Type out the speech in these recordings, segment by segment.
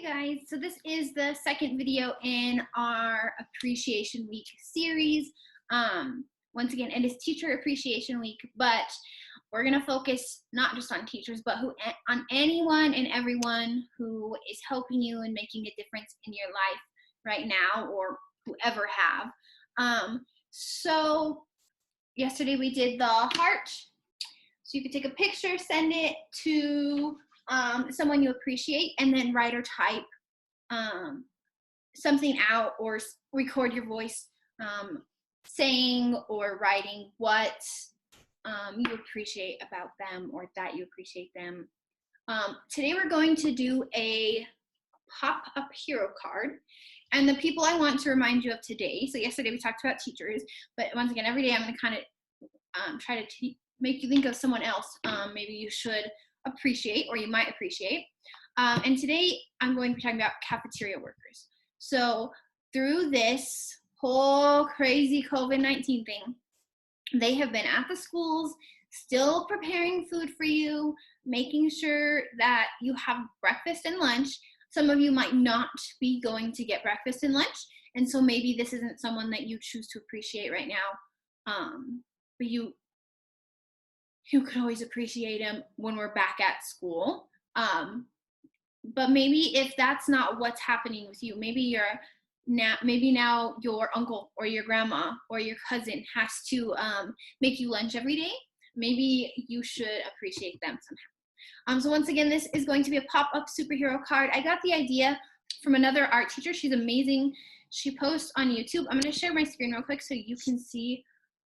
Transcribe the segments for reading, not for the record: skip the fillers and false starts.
Guys, so this is the second video in our Appreciation Week series. Once again, it is Teacher Appreciation Week, but we're going to focus not just on teachers, but on anyone and everyone who is helping you and making a difference in your life right now, or who ever have. So yesterday we did the heart. So you could take a picture, send it to someone you appreciate, and then write or type something out, or record your voice saying or writing what you appreciate about them, or that you appreciate them. Today we're going to do a pop-up hero card, and the people I want to remind you of today. So yesterday we talked about teachers, but once again, every day I'm going to kind of try to make you think of someone else maybe you should appreciate, or you might appreciate. And today I'm going to be talking about cafeteria workers. So through this whole crazy COVID-19 thing, they have been at the schools, still preparing food for you, making sure that you have breakfast and lunch. Some of you might not be going to get breakfast and lunch, and so maybe this isn't someone that you choose to appreciate right now, but you could always appreciate them when we're back at school. But maybe if that's not what's happening with you, maybe now your uncle or your grandma or your cousin has to make you lunch every day. Maybe you should appreciate them somehow. So once again, this is going to be a pop-up superhero card. I got the idea from another art teacher. She's amazing. She posts on YouTube. I'm going to share my screen real quick so you can see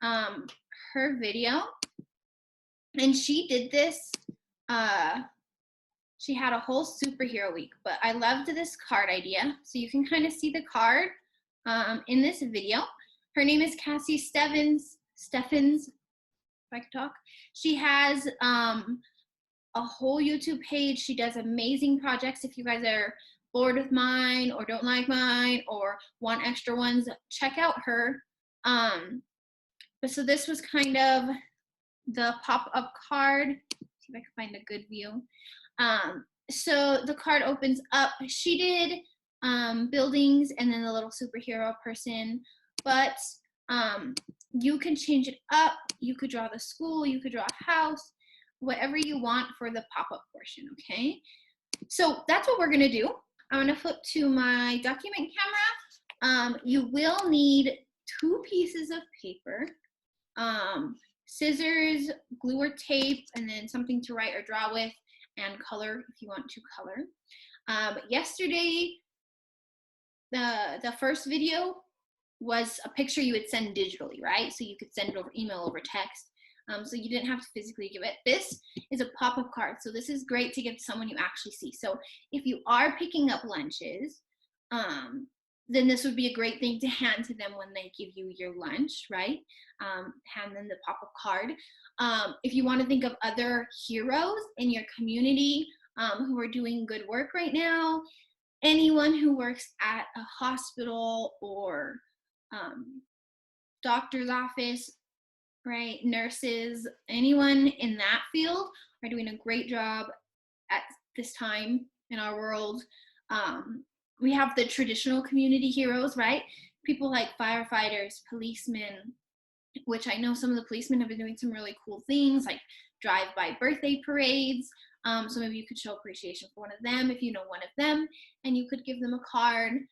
her video. And she did this, she had a whole superhero week, but I loved this card idea. So you can kind of see the card in this video. Her name is Cassie Steffens, if I could talk. She has a whole YouTube page. She does amazing projects. If you guys are bored with mine, or don't like mine, or want extra ones, check out her. But so this was kind of the pop-up card. See if I can find a good view. So the card opens up. She did buildings and then the little superhero person, but you can change it up. You could draw the school, you could draw a house, whatever you want for the pop-up portion, okay? So that's what we're gonna do. I'm gonna flip to my document camera. You will need 2 pieces of paper, scissors, glue or tape, and then something to write or draw with, and color if you want to color. Yesterday, the first video was a picture you would send digitally, right? So you could send it over email, over text. So you didn't have to physically give it. This is a pop-up card. So this is great to give to someone you actually see. So if you are picking up lunches, then this would be a great thing to hand to them when they give you your lunch, right? Hand them the pop-up card. If you want to think of other heroes in your community who are doing good work right now, anyone who works at a hospital or doctor's office, right? Nurses, anyone in that field are doing a great job at this time in our world. We have the traditional community heroes, right? People like firefighters, policemen, which I know some of the policemen have been doing some really cool things, like drive-by birthday parades. So maybe you could show appreciation for one of them if you know one of them, and you could give them a card.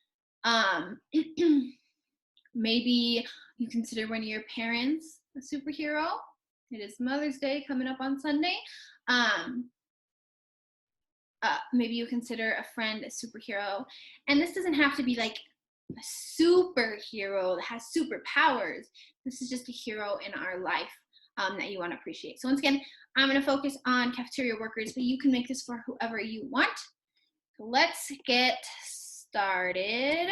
Maybe you consider one of your parents a superhero. It is Mother's Day coming up on Sunday. Maybe you consider a friend a superhero. And this doesn't have to be like a superhero that has superpowers. This is just a hero in our life that you want to appreciate. So once again, I'm going to focus on cafeteria workers, but you can make this for whoever you want. So let's get started.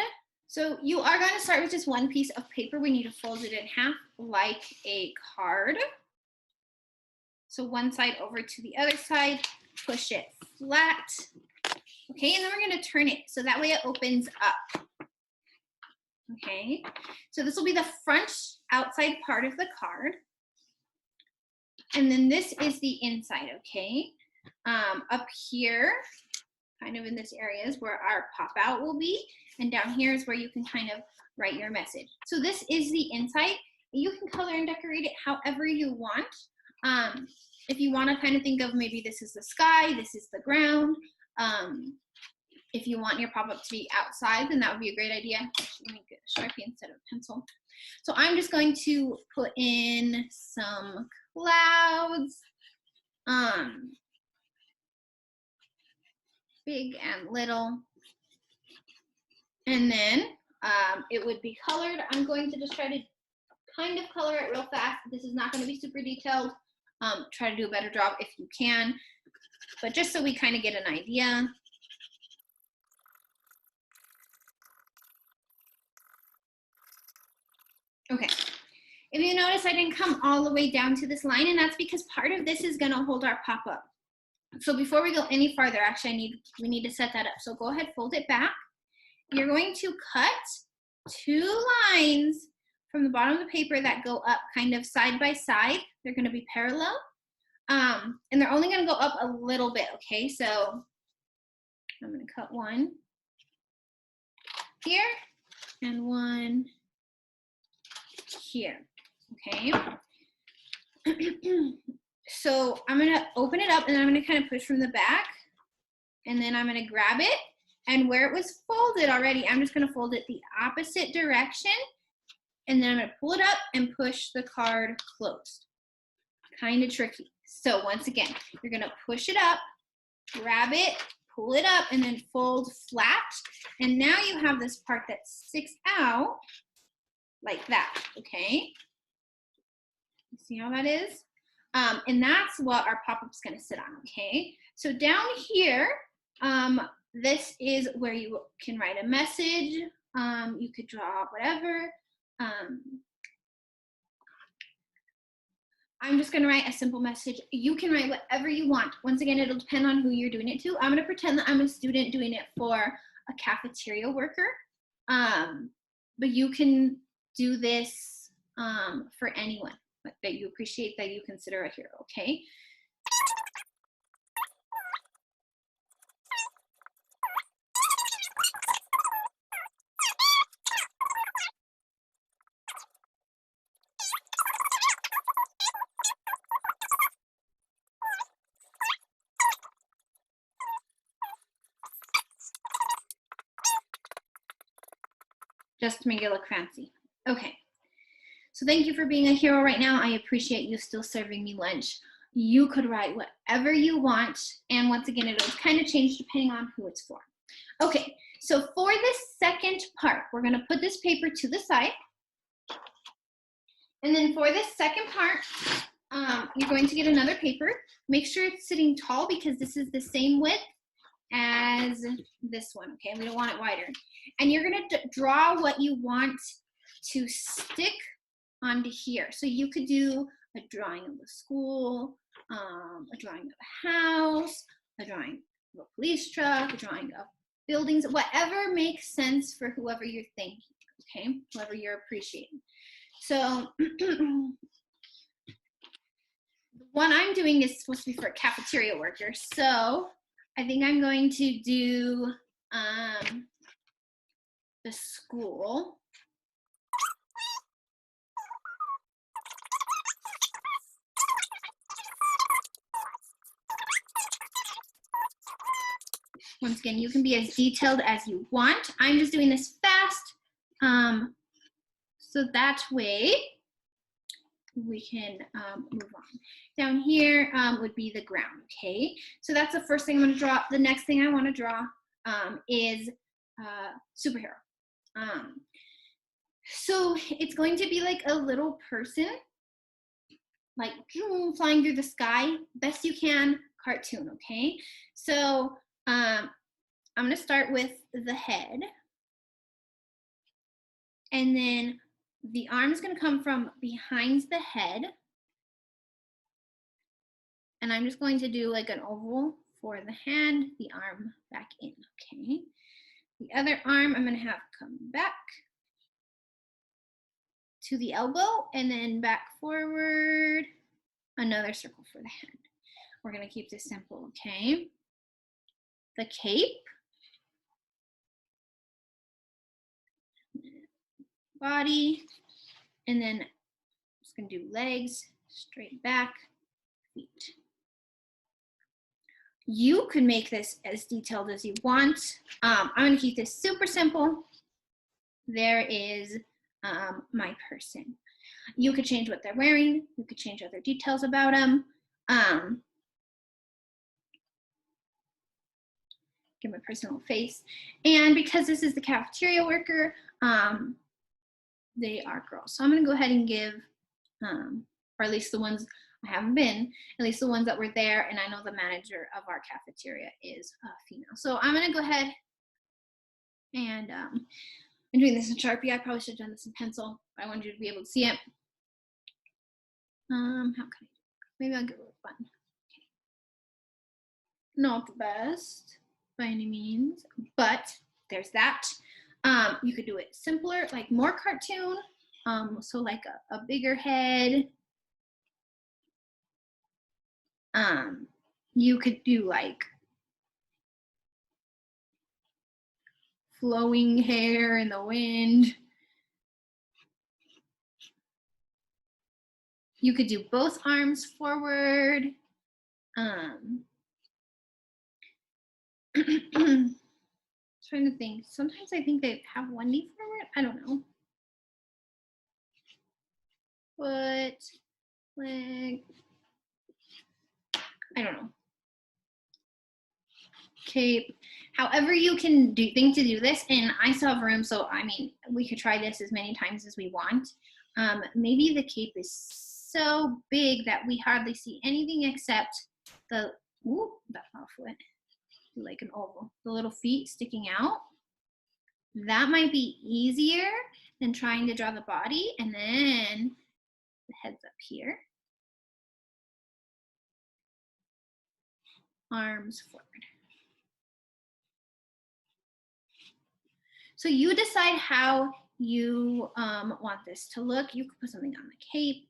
So you are going to start with just 1 piece of paper. We need to fold it in half like a card. So one side over to the other side, push it flat. Okay, and then we're going to turn it so that way it opens up. Okay, so this will be the front outside part of the card. And then this is the inside, okay? Up here, kind of in this area is where our pop out will be. And down here is where you can kind of write your message. So this is the inside. You can color and decorate it however you want. If you want to kind of think of maybe this is the sky, this is the ground. If you want your pop-up to be outside, then that would be a great idea. Let me get a Sharpie instead of a pencil. So I'm just going to put in some clouds, big and little. And then it would be colored. I'm going to just try to kind of color it real fast. This is not going to be super detailed. Try to do a better job if you can, but just so we kind of get an idea. Okay, if you notice, I didn't come all the way down to this line, and that's because part of this is gonna hold our pop-up. So before we go any farther, actually, we need to set that up. So go ahead, fold it back. You're going to cut 2 lines from the bottom of the paper that go up kind of side by side. They're gonna be parallel, and they're only gonna go up a little bit, okay? So I'm gonna cut one here and one here, okay? So I'm gonna open it up and I'm gonna kind of push from the back, and then I'm gonna grab it, and where it was folded already, I'm just gonna fold it the opposite direction, and then I'm gonna pull it up and push the card closed. Kind of tricky. So once again, you're gonna push it up, grab it, pull it up, and then fold flat, and now you have this part that sticks out like that, okay? See how that is? And that's what our pop-up's gonna sit on, okay? So down here, this is where you can write a message. You could draw whatever. I'm just gonna write a simple message. You can write whatever you want. Once again, it'll depend on who you're doing it to. I'm gonna pretend that I'm a student doing it for a cafeteria worker. But you can do this for anyone that you appreciate, that you consider a hero, okay? Just to make it look fancy. Okay. So thank you for being a hero right now. I appreciate you still serving me lunch. You could write whatever you want. And once again, it'll kind of change depending on who it's for. Okay, so for this second part, we're gonna put this paper to the side. And then for this second part, you're going to get another paper. Make sure it's sitting tall because this is the same width as this one, okay? We don't want it wider. And you're gonna draw what you want to stick onto here. So you could do a drawing of the school, a drawing of a house, a drawing of a police truck, a drawing of buildings, whatever makes sense for whoever you're thinking, okay? Whoever you're appreciating. So the one I'm doing is supposed to be for a cafeteria worker. So I think I'm going to do the school. Once again, you can be as detailed as you want. I'm just doing this fast, so that way we can move on. Down here would be the ground, okay? So that's the first thing I'm gonna draw. The next thing I wanna draw is superhero. So it's going to be like a little person, like flying through the sky, best you can, cartoon, okay? So I'm gonna start with the head, and then the arm is gonna come from behind the head, and I'm just going to do like an oval for the hand, the arm back in, okay? The other arm I'm gonna have come back to the elbow, and then back forward, another circle for the hand. We're gonna keep this simple, okay? the cape, body, and then I'm just gonna do legs, straight back, feet. You could make this as detailed as you want. I'm gonna keep this super simple. There is my person. You could change what they're wearing. You could change other details about them. Give my personal face. And because this is the cafeteria worker, they are girls. So I'm gonna go ahead and give, or at least the ones I haven't been, at least the ones that were there, and I know the manager of our cafeteria is female. So I'm gonna go ahead and I'm doing this in Sharpie. I probably should have done this in pencil. I wanted you to be able to see it. How can I do it? Maybe I'll get a little fun. Okay. Not the best by any means, but there's that. You could do it simpler, like more cartoon. So like a bigger head. You could do like flowing hair in the wind. You could do both arms forward. Trying to think. Sometimes I think they have one knee forward. I don't know. Foot, leg. I don't know. Cape. However you can think to do this, and I still have room, so I mean, we could try this as many times as we want. Maybe the cape is so big that we hardly see anything except the, ooh, that's not a foot, like an oval, the little feet sticking out. That might be easier than trying to draw the body, and then the head's up here. Arms forward. So you decide how you want this to look. You could put something on the cape.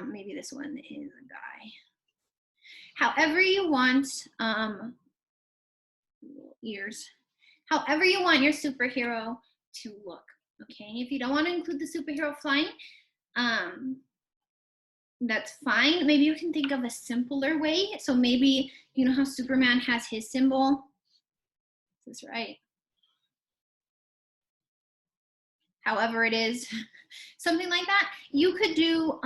Maybe this one is a guy. However you want, ears. However you want your superhero to look, okay? If you don't want to include the superhero flying, that's fine. Maybe you can think of a simpler way. So maybe, you know how Superman has his symbol? Is this right? However it is, something like that. You could do,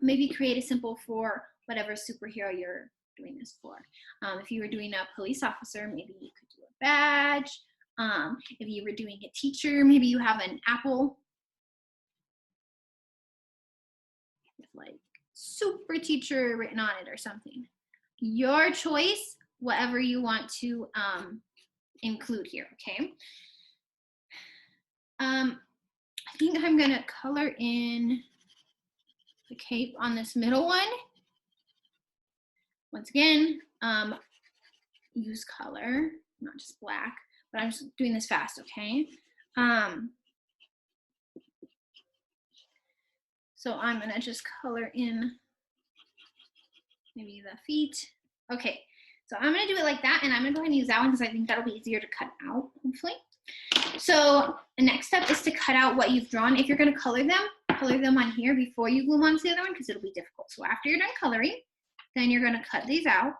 maybe create a symbol for whatever superhero you're doing this for. If you were doing a police officer, maybe you could do a badge. If you were doing a teacher, maybe you have an apple with like super teacher written on it or something. Your choice, whatever you want to include here, okay? I think I'm gonna color in the cape on this middle one. Once again, use color, not just black, but I'm just doing this fast, okay? So I'm gonna just color in maybe the feet. Okay, so I'm gonna do it like that, and I'm gonna go ahead and use that one because I think that'll be easier to cut out, hopefully. So the next step is to cut out what you've drawn. If you're gonna color them on here before you glue them onto the other one because it'll be difficult. So after you're done coloring, then you're gonna cut these out.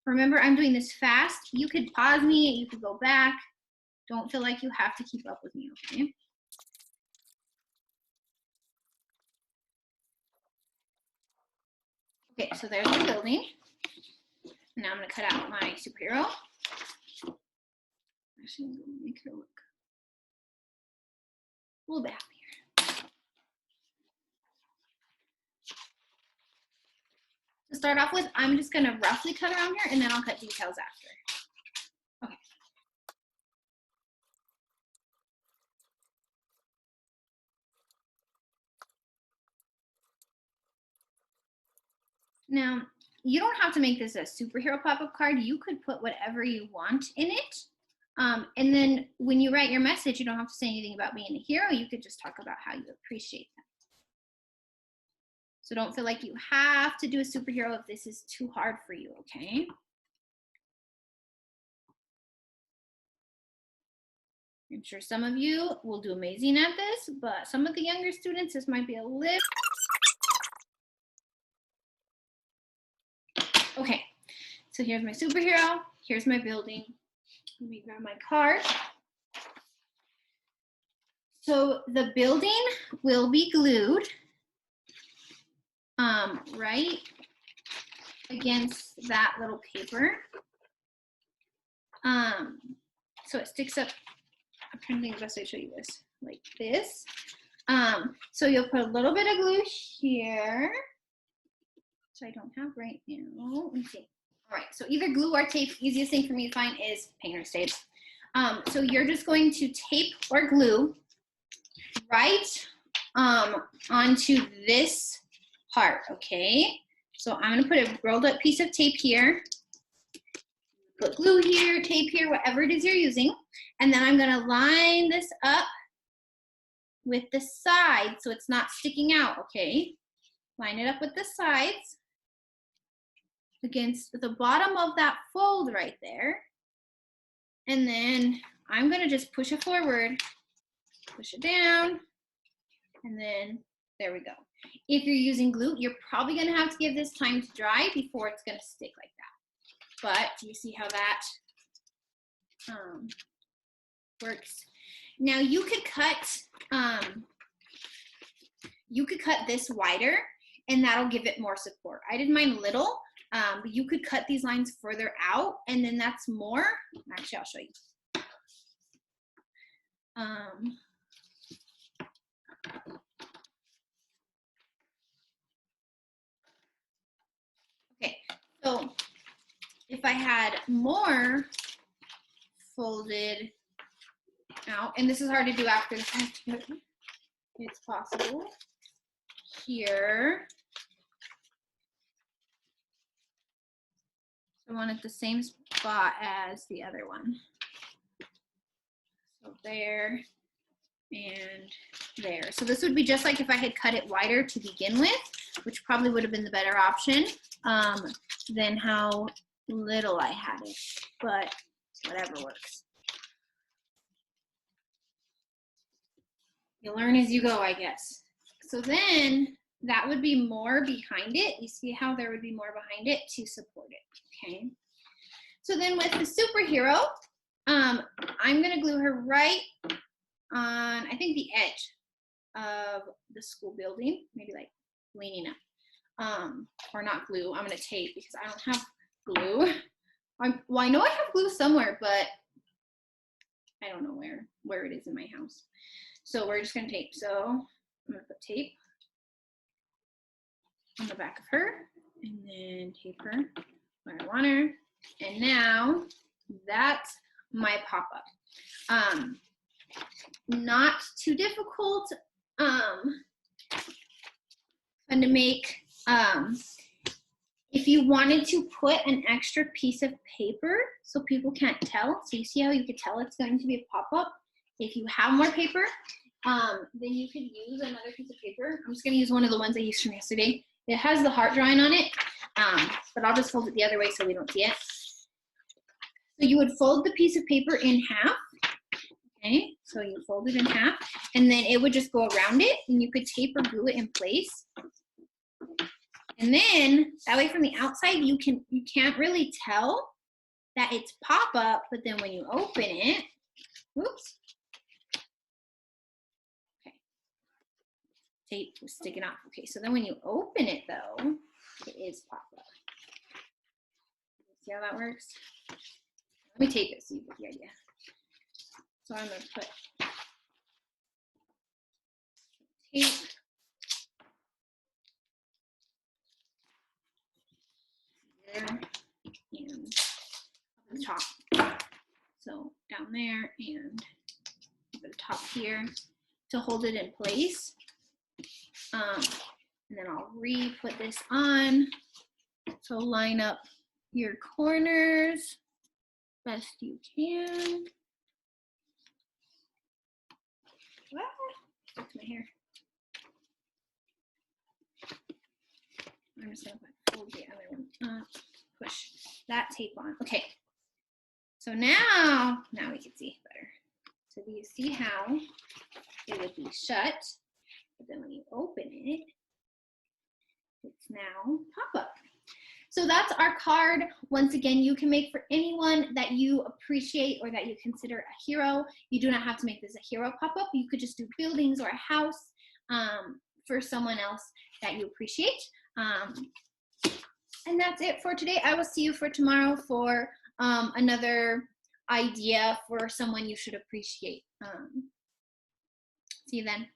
Remember, I'm doing this fast. You could pause me, you could go back. Don't feel like you have to keep up with me, okay? Okay, so there's the building. Now I'm gonna cut out my superhero. Actually, I'm gonna make her look a little bit happier. To start off with, I'm just gonna roughly cut around here and then I'll cut details after. Okay. Now, you don't have to make this a superhero pop-up card. You could put whatever you want in it. And then when you write your message, you don't have to say anything about being a hero. You could just talk about how you appreciate them. So don't feel like you have to do a superhero if this is too hard for you, okay? I'm sure some of you will do amazing at this, but some of the younger students, this might be a little. Okay, so here's my superhero. Here's my building. Let me grab my card. So the building will be glued right against that little paper. So it sticks up. I'm trying to think of the best way to show you this, like this. So you'll put a little bit of glue here, which I don't have right now. Let me see. All right, so either glue or tape. Easiest thing for me to find is painter's tape. So you're just going to tape or glue right onto this part, okay? So I'm gonna put a rolled up piece of tape here, put glue here, tape here, whatever it is you're using, and then I'm gonna line this up with the sides so it's not sticking out, okay? Line it up with the sides against the bottom of that fold right there. And then I'm gonna just push it forward, push it down, and then there we go. If you're using glue, you're probably gonna have to give this time to dry before it's gonna stick like that. But do you see how that works? Now you could cut this wider and that'll give it more support. I did mine little, but you could cut these lines further out and then that's more. Actually, I'll show you. Okay, so if I had more folded out, and this is hard to do after the fact, but it's possible. Here, I want it the same spot as the other one. So there and there. So this would be just like if I had cut it wider to begin with, which probably would have been the better option than how little I had it, but whatever works. You learn as you go, I guess. So then that would be more behind it. You see how there would be more behind it to support it, okay? So then with the superhero, I'm gonna glue her right on, I think, the edge of the school building, maybe like leaning up. Or not glue, I'm gonna tape because I don't have glue. Well, I know I have glue somewhere, but I don't know where it is in my house. So we're just gonna tape. So I'm gonna put tape on the back of her and then tape her where I want her. And now that's my pop-up. Not too difficult and to make. If you wanted to put an extra piece of paper so people can't tell, so you see how you could tell it's going to be a pop-up. If you have more paper, then you could use another piece of paper. I'm just gonna use one of the ones I used from yesterday. It has the heart drawing on it, but I'll just fold it the other way so we don't see it. So you would fold the piece of paper in half, okay? So you fold it in half, and then it would just go around it, and you could tape or glue it in place. And then that way from the outside, you can't really tell that it's pop-up, but then when you open it, whoops. Okay, tape was sticking off. Okay, so then when you open it though, it is pop-up. See how that works? Let me tape it so you get the idea. So I'm gonna put tape. There and up the top. So down there and at the top here to hold it in place. And then I'll re-put this on. So line up your corners best you can. That's my hair. I'm just gonna fold the other one up, push that tape on. Okay, so now we can see better. So these see how it would be shut, but then when you open it, it's now pop-up. So that's our card. Once again, you can make for anyone that you appreciate or that you consider a hero. You do not have to make this a hero pop-up. You could just do buildings or a house for someone else that you appreciate. And that's it for today. I will see you for tomorrow for another idea for someone you should appreciate. See you then.